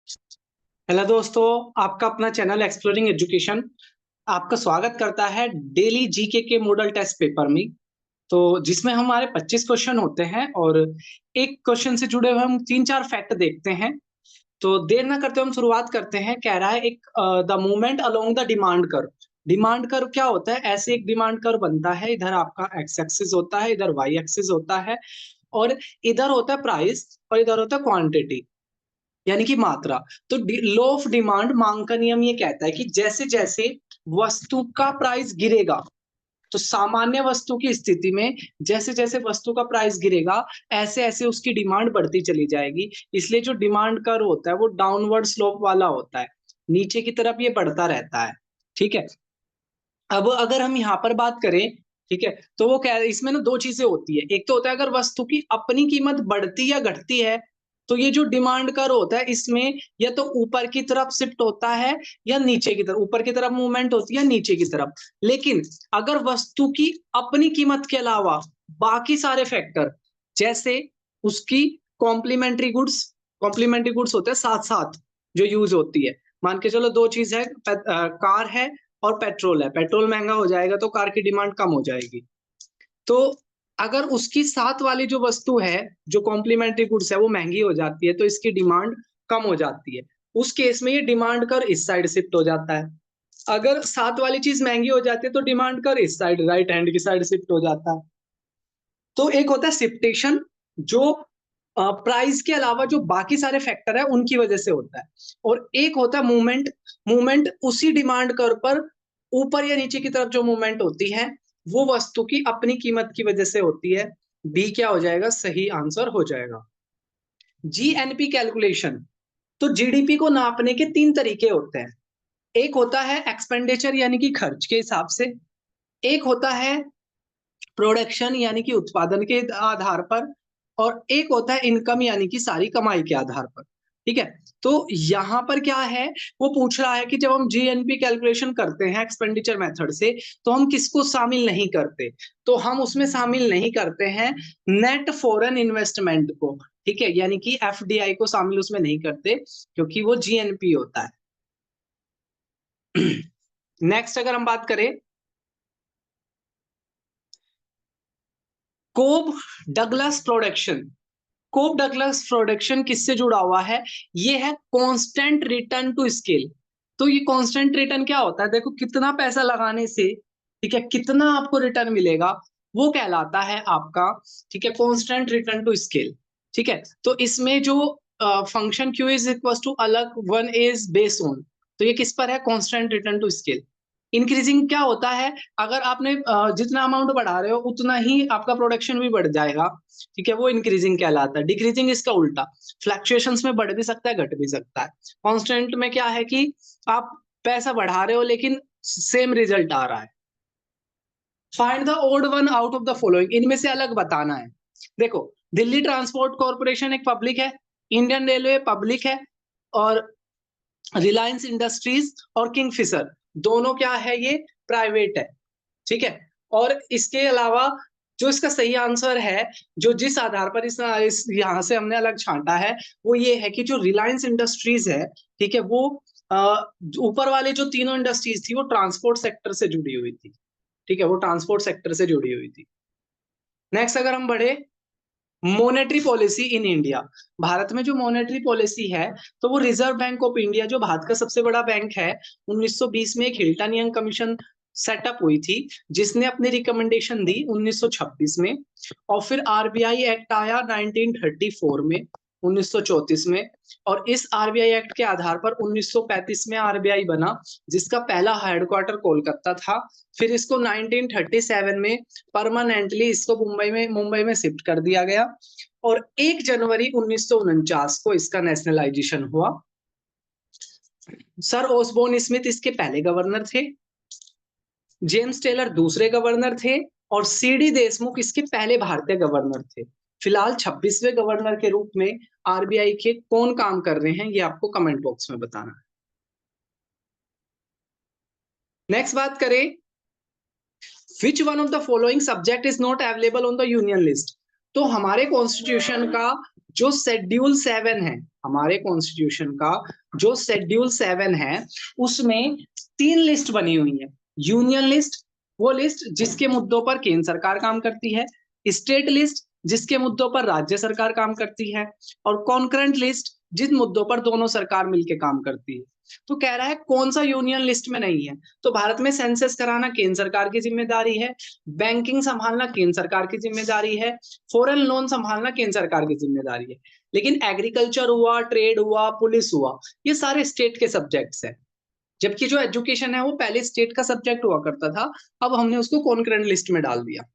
Hello दोस्तों, आपका अपना चैनल एक्सप्लोरिंग एजुकेशन आपका स्वागत करता है डेली जीके के मॉडल टेस्ट पेपर में। तो जिसमें हमारे 25 क्वेश्चन होते हैं और एक क्वेश्चन से जुड़े हुए हम तीन चार फैक्ट देखते हैं। तो देर ना करते हम शुरुआत करते हैं। कह रहा है एक the movement along the demand curve. Demand curve क्या होता है? ऐसे एक डिमांड कर्व बनता है, इधर आपका एक्स एक्सिस होता है, इधर वाई एक्सिस होता है और इधर होता है प्राइस और इधर होता है क्वांटिटी यानी कि मात्रा। तो लॉ ऑफ डिमांड, मांग का नियम, ये कहता है कि जैसे जैसे वस्तु का प्राइस गिरेगा, तो सामान्य वस्तु की स्थिति में जैसे जैसे वस्तु का प्राइस गिरेगा ऐसे ऐसे उसकी डिमांड बढ़ती चली जाएगी। इसलिए जो डिमांड कर्व होता है वो डाउनवर्ड स्लोप वाला होता है, नीचे की तरफ ये बढ़ता रहता है। ठीक है। अब अगर हम यहाँ पर बात करें, ठीक है, तो वो क्या, इसमें ना दो चीजें होती है। एक तो होता है अगर वस्तु की अपनी कीमत बढ़ती या घटती है, तो ये जो डिमांड कर्व होता है इसमें या तो ऊपर की तरफ शिफ्ट होता है या नीचे की तरफ, ऊपर की तरफ मूवमेंट होती है नीचे की तरफ। लेकिन अगर वस्तु की अपनी कीमत के अलावा बाकी सारे फैक्टर, जैसे उसकी कॉम्प्लीमेंट्री गुड्स, कॉम्प्लीमेंट्री गुड्स होते हैं साथ साथ जो यूज होती है। मान के चलो दो चीज है, कार है और पेट्रोल है। पेट्रोल महंगा हो जाएगा तो कार की डिमांड कम हो जाएगी। तो अगर उसकी साथ वाली जो वस्तु है, जो कॉम्प्लीमेंट्री गुड्स है, वो महंगी हो जाती है तो इसकी डिमांड कम हो जाती है। उस केस में ये डिमांड कर इस साइड शिफ्ट हो जाता है। अगर साथ वाली चीज महंगी हो जाती है तो डिमांड कर इस साइड, राइट हैंड की साइड शिफ्ट हो जाता है। तो एक होता है शिफ्टेशन, जो प्राइस के अलावा जो बाकी सारे फैक्टर है उनकी वजह से होता है। और एक होता है मूवमेंट। मूवमेंट उसी डिमांड कर्व पर ऊपर या नीचे की तरफ जो मूवमेंट होती है वो वस्तु की अपनी कीमत की वजह से होती है। बी क्या हो जाएगा? सही आंसर हो जाएगा। GNP calculation. तो जीडीपी को नापने के तीन तरीके होते हैं। एक होता है एक्सपेंडिचर यानी कि खर्च के हिसाब से, एक होता है प्रोडक्शन यानी कि उत्पादन के आधार पर, और एक होता है इनकम यानी कि सारी कमाई के आधार पर। ठीक है। तो यहां पर क्या है, वो पूछ रहा है कि जब हम जीएनपी कैलकुलेशन करते हैं एक्सपेंडिचर मेथड से, तो हम किसको शामिल नहीं करते? तो हम उसमें शामिल नहीं करते हैं नेट फॉरेन इन्वेस्टमेंट को। ठीक है, यानी कि एफडीआई को शामिल उसमें नहीं करते क्योंकि वो जीएनपी होता है। नेक्स्ट अगर हम बात करें, कोब डगलस प्रोडक्शन। कोब डगलस प्रोडक्शन किससे जुड़ा हुआ है? ये है कांस्टेंट रिटर्न टू स्केल। तो ये कांस्टेंट रिटर्न क्या होता है? देखो, कितना पैसा लगाने से, ठीक है, कितना आपको रिटर्न मिलेगा, वो कहलाता है आपका, ठीक है, कांस्टेंट रिटर्न टू स्केल। ठीक है। तो इसमें जो function Q is equal to अलग वन इज बेस ऑन, तो ये किस पर है? Constant return to scale. Increasing क्या होता है? अगर आपने जितना अमाउंट बढ़ा रहे हो उतना ही आपका प्रोडक्शन भी बढ़ जाएगा। ठीक है, वो इंक्रीजिंग कहलाता है। डिक्रीजिंग इसका उल्टा, फ्लक्चुएशंस में बढ़ भी सकता है, घट भी सकता है। कांस्टेंट में क्या है कि आप पैसा बढ़ा रहे हो लेकिन सेम रिजल्ट आ रहा है। Find the odd one out of the following, इनमें से अलग बताना है। देखो, दिल्ली ट्रांसपोर्ट कॉर्पोरेशन एक पब्लिक है, इंडियन रेलवे पब्लिक है, और रिलायंस इंडस्ट्रीज और किंगफिशर दोनों क्या है? ये प्राइवेट है। ठीक है। और इसके अलावा जो इसका सही आंसर है, जो जिस आधार पर इस यहां से हमने अलग छांटा है, वो ये है कि जो रिलायंस इंडस्ट्रीज है, ठीक है, वो ऊपर वाले जो तीनों इंडस्ट्रीज थी वो ट्रांसपोर्ट सेक्टर से जुड़ी हुई थी। ठीक है, वो ट्रांसपोर्ट सेक्टर से जुड़ी हुई थी। नेक्स्ट अगर हम बढ़े, monetary policy in India. Bharat में जो मॉनेटरी पॉलिसी है, तो वो रिजर्व बैंक ऑफ इंडिया, जो भारत का सबसे बड़ा बैंक है, 1920 में एक हिल्टन यंग कमीशन सेटअप हुई थी जिसने अपनी रिकमेंडेशन दी 1926 में। और फिर आरबीआई एक्ट आया 1934 में, 1934 में। और इस आरबीआई एक्ट के आधार पर 1935 में आरबीआई बना, जिसका पहला हेडक्वार्टर कोलकाता था। फिर इसको 1937 में परमानेंटली इसको मुंबई में शिफ्ट कर दिया गया। और 1 जनवरी 1949 को इसका नेशनलाइजेशन हुआ। सर ओसबोर्न स्मिथ इसके पहले गवर्नर थे, जेम्स टेलर दूसरे गवर्नर थे, और सीडी देशमुख इसके पहले भारतीय गवर्नर थे। फिलहाल 26वें गवर्नर के रूप में आरबीआई के कौन काम कर रहे हैं, ये आपको कमेंट बॉक्स में बताना है। नेक्स्ट बात करें, which one of the following subject is not available on the union list. तो हमारे कॉन्स्टिट्यूशन का जो शेड्यूल 7 है हमारे कॉन्स्टिट्यूशन का, जो शेड्यूल 7 है उसमें 3 लिस्ट बनी हुई है। यूनियन लिस्ट, वो लिस्ट जिसके मुद्दों पर केंद्र सरकार काम करती है, स्टेट लिस्ट जिसके मुद्दों पर राज्य सरकार काम करती है, और कॉन्करेंट लिस्ट जिन मुद्दों पर दोनों सरकार मिलकर काम करती है। तो कह रहा है कौन सा यूनियन लिस्ट में नहीं है। तो भारत में सेंसस कराना केंद्र सरकार की जिम्मेदारी है, बैंकिंग संभालना केंद्र सरकार की जिम्मेदारी है, फॉरेन लोन संभालना केंद्र सरकार की जिम्मेदारी है। लेकिन एग्रीकल्चर हुआ, ट्रेड हुआ, पुलिस हुआ, ये सारे स्टेट के सब्जेक्ट्स हैं। जबकि जो एजुकेशन है वो पहले स्टेट का सब्जेक्ट हुआ करता था, अब हमने उसको कॉन्करेंट लिस्ट में डाल दिया।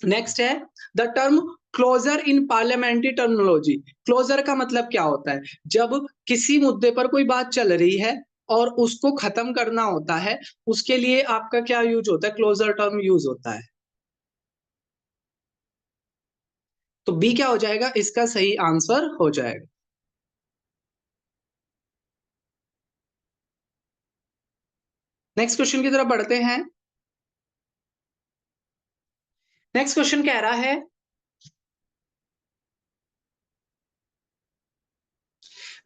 नेक्स्ट है the term closure in parliamentary terminology. Closure का मतलब क्या होता है? जब किसी मुद्दे पर कोई बात चल रही है और उसको खत्म करना होता है, उसके लिए आपका क्या यूज होता है? क्लोजर टर्म यूज होता है। तो बी क्या हो जाएगा? इसका सही आंसर हो जाएगा। नेक्स्ट क्वेश्चन की तरफ बढ़ते हैं। नेक्स्ट क्वेश्चन कह रहा है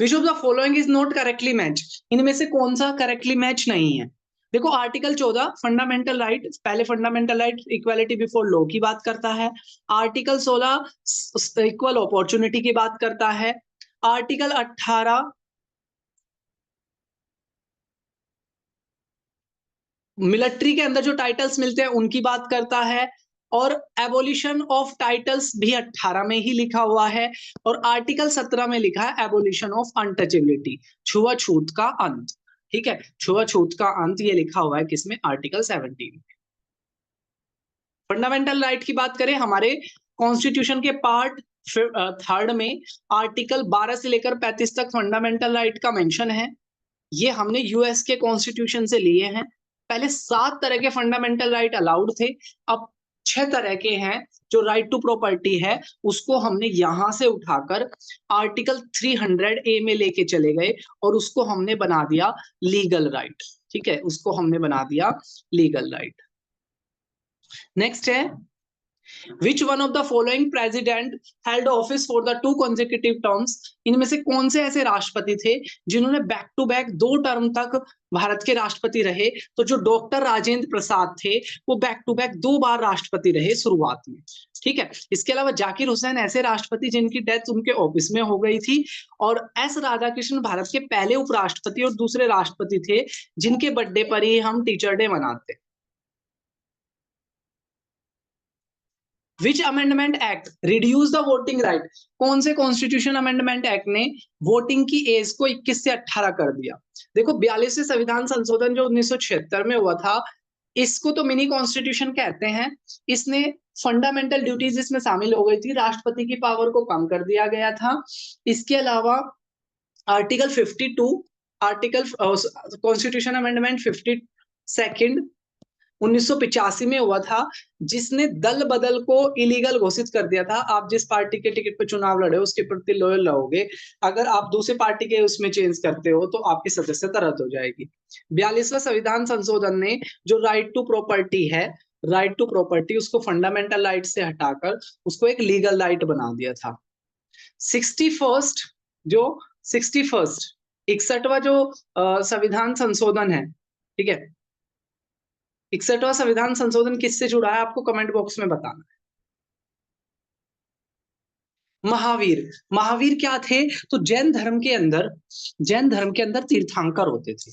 विच of the following is not correctly match. इनमें से कौन सा करेक्टली मैच नहीं है? देखो आर्टिकल 14 फंडामेंटल राइट, पहले fundamental right equality before law की बात करता है। आर्टिकल 16 इक्वल अपॉर्चुनिटी की बात करता है। आर्टिकल 18 मिलिट्री के अंदर जो टाइटल्स मिलते हैं उनकी बात करता है। और एबोलिशन ऑफ टाइटल्स भी 18 में ही लिखा हुआ है। और आर्टिकल 17 में लिखा है एबोलिशन ऑफ अनटचेबिलिटी, छुआछूत का अंत। ठीक है, छुआछूत का अंत ये लिखा हुआ है किसमें? आर्टिकल 17 में। फंडामेंटल राइट की बात करें, हमारे कॉन्स्टिट्यूशन के पार्ट 3 में आर्टिकल 12 से लेकर 35 तक फंडामेंटल राइट का मेंशन है। ये हमने यूएस के कॉन्स्टिट्यूशन से लिए हैं। पहले 7 तरह के फंडामेंटल राइट अलाउड थे, अब 6 तरह के हैं। जो राइट टू प्रॉपर्टी है उसको हमने यहां से उठाकर आर्टिकल 300 ए में लेके चले गए और उसको हमने बना दिया लीगल राइट। ठीक है, उसको हमने बना दिया लीगल राइट। नेक्स्ट है Which one of the following president held office for the 2 consecutive terms? इनमें से कौन से ऐसे राष्ट्रपति थे जिन्होंने बैक टू बैक 2 टर्म तक भारत के राष्ट्रपति रहे? तो जो डॉक्टर राजेंद्र प्रसाद थे वो बैक टू बैक 2 बार राष्ट्रपति रहे शुरुआत में। ठीक है, इसके अलावा जाकिर हुसैन ऐसे राष्ट्रपति जिनकी डेथ उनके ऑफिस में हो गई थी। और एस राधाकृष्ण भारत के पहले उपराष्ट्रपति और दूसरे राष्ट्रपति थे जिनके बर्थडे पर ही हम टीचर डे मनाते हैं। विच amendment act reduce the voting right? कौन से कॉन्स्टिट्यूशन अमेंडमेंट एक्ट ने वोटिंग की एज को 21 से 18 कर दिया? देखो 42वें संविधान संशोधन जो 1976 में हुआ था, इसको तो मिनी कॉन्स्टिट्यूशन कहते हैं। इसने फंडामेंटल ड्यूटीज इसमें शामिल हो गई थी, राष्ट्रपति की पावर को कम कर दिया गया था। इसके अलावा आर्टिकल 52, आर्टिकल कॉन्स्टिट्यूशन अमेंडमेंट 52 1985 में हुआ था, जिसने दल बदल को इलीगल घोषित कर दिया था। आप जिस पार्टी के टिकट पे चुनाव लड़े हो उसके प्रति लॉयल रहोगे, अगर आप दूसरे पार्टी के उसमें चेंज करते हो तो आपकी सदस्यता रद्द हो जाएगी। 42वां संविधान संशोधन ने जो राइट टू प्रॉपर्टी है, राइट टू प्रॉपर्टी, उसको फंडामेंटल राइट से हटाकर उसको एक लीगल राइट बना दिया था। 61st जो 61वां जो संविधान संशोधन है, ठीक है, 61वां संविधान संशोधन किससे जुड़ा है आपको कमेंट बॉक्स में बताना है। महावीर, महावीर क्या थे? तो जैन धर्म के अंदर तीर्थंकर होते थे।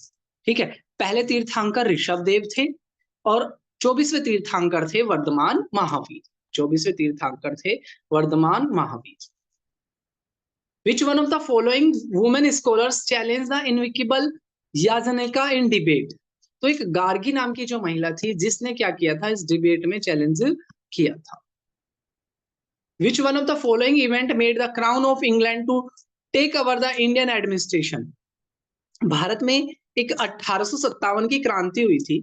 ठीक है, पहले तीर्थंकर ऋषभ देव थे और 24वें तीर्थंकर थे वर्धमान महावीर। 24वें तीर्थंकर थे Varthaman Mahavir. Which one of the following women scholars challenged the invincible याजनेका in debate? तो एक गार्गी नाम की जो महिला थी जिसने क्या किया था, इस डिबेट में चैलेंज किया था। Which one of the following event made the crown of England to take over the Indian administration? Bharat में एक 1857 की क्रांति हुई थी।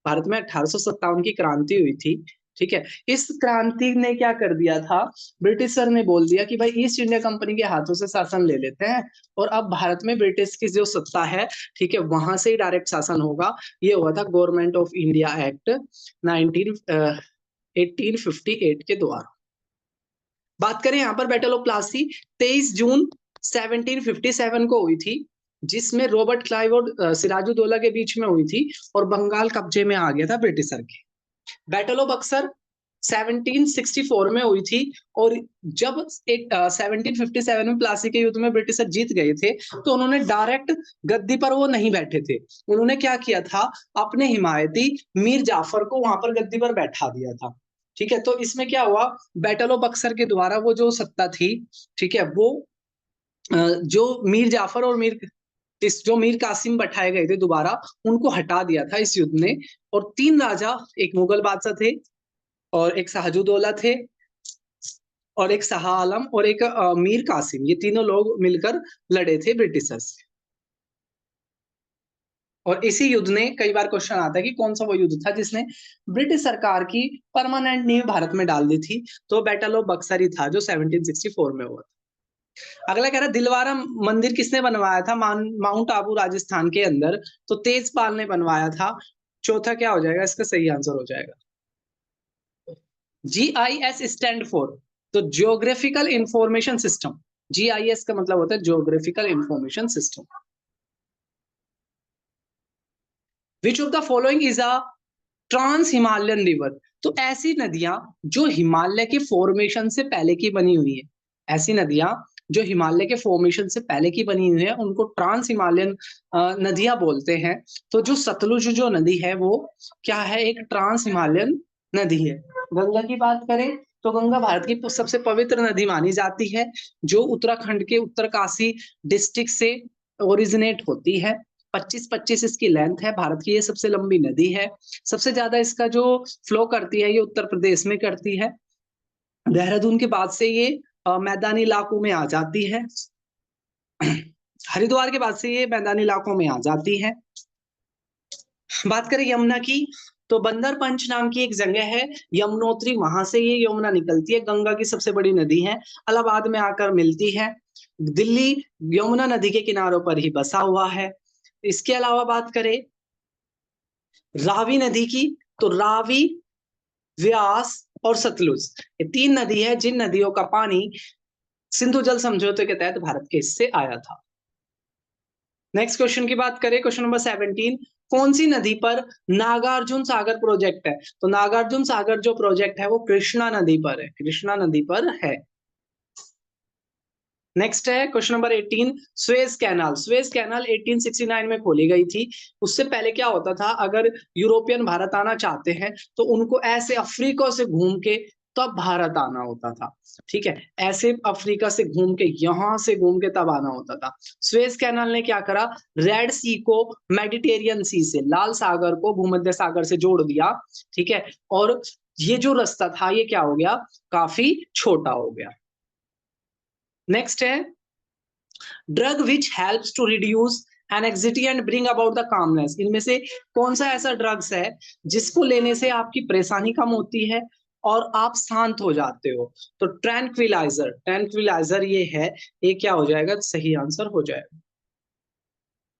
भारत में 1857 की क्रांति हुई थी। ठीक है, इस क्रांति ने क्या कर दिया था, ब्रिटिशर ने बोल दिया कि भाई ईस्ट इंडिया कंपनी के हाथों से शासन ले लेते हैं और अब भारत में ब्रिटिश की जो सत्ता है, ठीक है, वहां से ही डायरेक्ट शासन होगा। ये हुआ था गवर्नमेंट ऑफ इंडिया एक्ट 1858 के द्वारा। बात करें यहाँ पर बैटल ऑफ प्लासी 23 जून 1757 को हुई थी, जिसमें रॉबर्ट क्लाइव और सिराजुद्दौला के बीच में हुई थी और बंगाल कब्जे में आ गया था ब्रिटिशर के। बैटल ऑफ बक्सर 1764 में हुई थी और जब 1757 में प्लासी के युद्ध में ब्रिटिशर जीत गए थे तो उन्होंने डायरेक्ट गद्दी पर वो नहीं बैठे थे। उन्होंने क्या किया था, अपने हिमायती मीर जाफर को वहां पर गद्दी पर बैठा दिया था। ठीक है, तो इसमें क्या हुआ, बैटल ऑफ बक्सर के द्वारा वो जो सत्ता थी, ठीक है, वो जो मीर जाफर और जो मीर कासिम बैठाए गए थे दोबारा, उनको हटा दिया था इस युद्ध ने। और तीन राजा, एक मुगल बादशाह थे और एक शाहजूदौला थे और एक शाह आलम और एक मीर कासिम, ये तीनों लोग मिलकर लड़े थे ब्रिटिशर्स से। और इसी युद्ध ने, कई बार क्वेश्चन आता है कि कौन सा वो युद्ध था जिसने ब्रिटिश सरकार की परमानेंट नींव भारत में डाल दी थी, तो बैटल ऑफ बक्सर ही था जो 1764 में हुआ था। अगला कह रहा है दिलवारा मंदिर किसने बनवाया था माउंट आबू राजस्थान के अंदर, तो तेजपाल ने बनवाया था। चौथा क्या हो जाएगा, इसका सही आंसर हो जाएगा GIS स्टैंड फॉर, तो जियोग्राफिकल इंफॉर्मेशन सिस्टम। GIS का मतलब होता है geographical information system. Which of the following is a trans Himalayan river, तो ऐसी नदियां जो हिमालय के फॉर्मेशन से पहले की बनी हुई है, ऐसी नदियां जो हिमालय के फॉर्मेशन से पहले की बनी हुई है उनको ट्रांस हिमालयन नदियां बोलते हैं। तो जो सतलुज जो नदी है वो क्या है, एक ट्रांस हिमालयन नदी है। गंगा की बात करें तो गंगा भारत की सबसे पवित्र नदी मानी जाती है, जो उत्तराखंड के उत्तरकाशी डिस्ट्रिक्ट से ओरिजिनेट होती है। 25-25 इसकी लेंथ है, भारत की ये सबसे लंबी नदी है। सबसे ज्यादा इसका जो फ्लो करती है ये उत्तर प्रदेश में करती है। देहरादून के बाद से ये मैदानी इलाकों में आ जाती है। हरिद्वार के बाद से ये मैदानी इलाकों में आ जाती है। बात करें यमुना की, तो बंदर पंच नाम की एक जगह है, यमुनोत्री, वहां से ये यमुना निकलती है, गंगा की सबसे बड़ी नदी है, इलाहाबाद में आकर मिलती है। दिल्ली यमुना नदी के किनारों पर ही बसा हुआ है। इसके अलावा बात करें रावी नदी की, तो रावी, व्यास और सतलुज, ये तीन नदी है जिन नदियों का पानी सिंधु जल समझौते के तहत भारत के हिस्से आया था। नेक्स्ट क्वेश्चन की बात करें, क्वेश्चन नंबर 17, कौन सी नदी पर नागार्जुन सागर प्रोजेक्ट है, तो नागार्जुन सागर जो प्रोजेक्ट है वो कृष्णा नदी पर है, कृष्णा नदी पर है। नेक्स्ट है question number 18, Suez canal. Suez canal 1869 में खोली गई थी। उससे पहले क्या होता था, अगर यूरोपियन भारत आना चाहते हैं तो उनको ऐसे अफ्रीका से घूम के तब भारत आना होता था। ठीक है, ऐसे अफ्रीका से घूम के, यहां से घूम के तब आना होता था। स्वेज कैनाल ने क्या करा, रेड सी को मेडिटेरियन सी से, लाल सागर को भूमध्य सागर से जोड़ दिया। ठीक है, और ये जो रास्ता था ये क्या हो गया, काफी छोटा हो गया। नेक्स्ट है drug which helps to reduce anxiety and bring about the calmness, इनमें से कौन सा ऐसा ड्रग्स है जिसको लेने से आपकी परेशानी कम होती है और आप शांत हो जाते हो, तो ट्रैंक्विलाइजर, ट्रैंक्विलाइजर ये है, ये क्या हो जाएगा, सही आंसर हो जाएगा।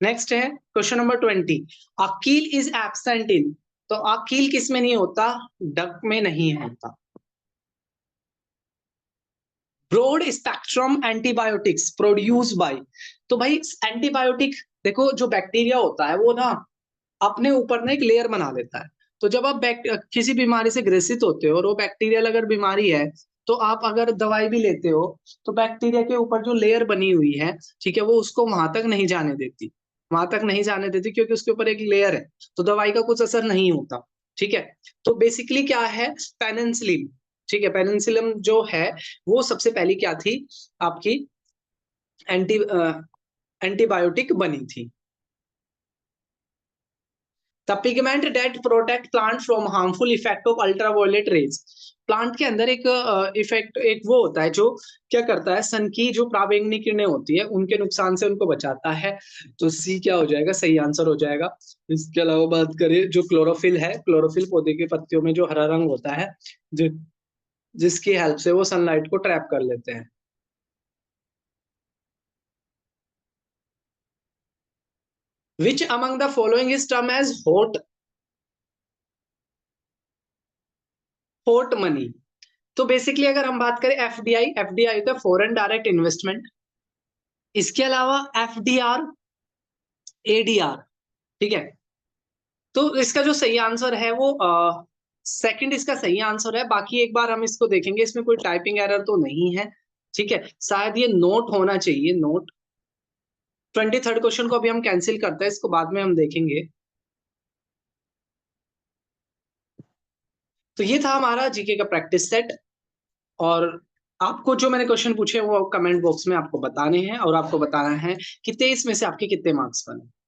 नेक्स्ट है question number 20, Aqeel is absent in, तो अकील किस में नहीं होता, डक में नहीं होता। Broad spectrum antibiotics produce by, तो भाई एंटीबायोटिक, देखो जो बैक्टीरिया होता है वो ना अपने ऊपर ना एक लेयर बना लेता है। तो जब आप किसी बीमारी से ग्रसित होते हो और वो बैक्टीरियल अगर बीमारी है, तो आप अगर दवाई भी लेते हो तो बैक्टीरिया के ऊपर जो लेयर बनी हुई है, ठीक है, वो उसको वहां तक नहीं जाने देती, वहां तक नहीं जाने देती क्योंकि उसके ऊपर एक लेयर है, तो दवाई का कुछ असर नहीं होता। ठीक है, तो बेसिकली क्या है, पेनिसिलिन। ठीक है, पेनिसिलिन जो है वो सबसे पहली क्या थी, आपकी एंटी एंटीबायोटिक बनी थी। The pigment that protect plant from harmful effect of ultraviolet rays, plant के अंदर एक इफेक्ट, एक वो होता है जो क्या करता है, सन की जो प्रावेंगनी किरणें होती है उनके नुकसान से उनको बचाता है। तो सी क्या हो जाएगा, सही आंसर हो जाएगा। इसके अलावा बात करें जो क्लोरोफिल है, क्लोरोफिल पौधे के पत्तियों में जो हरा रंग होता है, जो जिसकी हेल्प से वो सनलाइट को ट्रैप कर लेते हैं। Which among the following is term as hot, hot money, तो बेसिकली अगर हम बात करें एफडीआई, एफडीआई होता है फॉरेन डायरेक्ट इन्वेस्टमेंट। इसके अलावा एफडीआर, एडीआर, ठीक है। तो इसका जो सही आंसर है वो सेकंड इसका सही आंसर है। बाकी एक बार हम इसको देखेंगे, इसमें कोई टाइपिंग एरर तो नहीं है, ठीक है। शायद ये नोट होना चाहिए, नोट। 23rd क्वेश्चन को अभी हम कैंसिल करते हैं, इसको बाद में हम देखेंगे। तो ये था हमारा जीके का प्रैक्टिस सेट। और आपको जो मैंने क्वेश्चन पूछे वो कमेंट बॉक्स में आपको बताने हैं, और आपको बताना है कि 23 में से आपके कितने मार्क्स बने।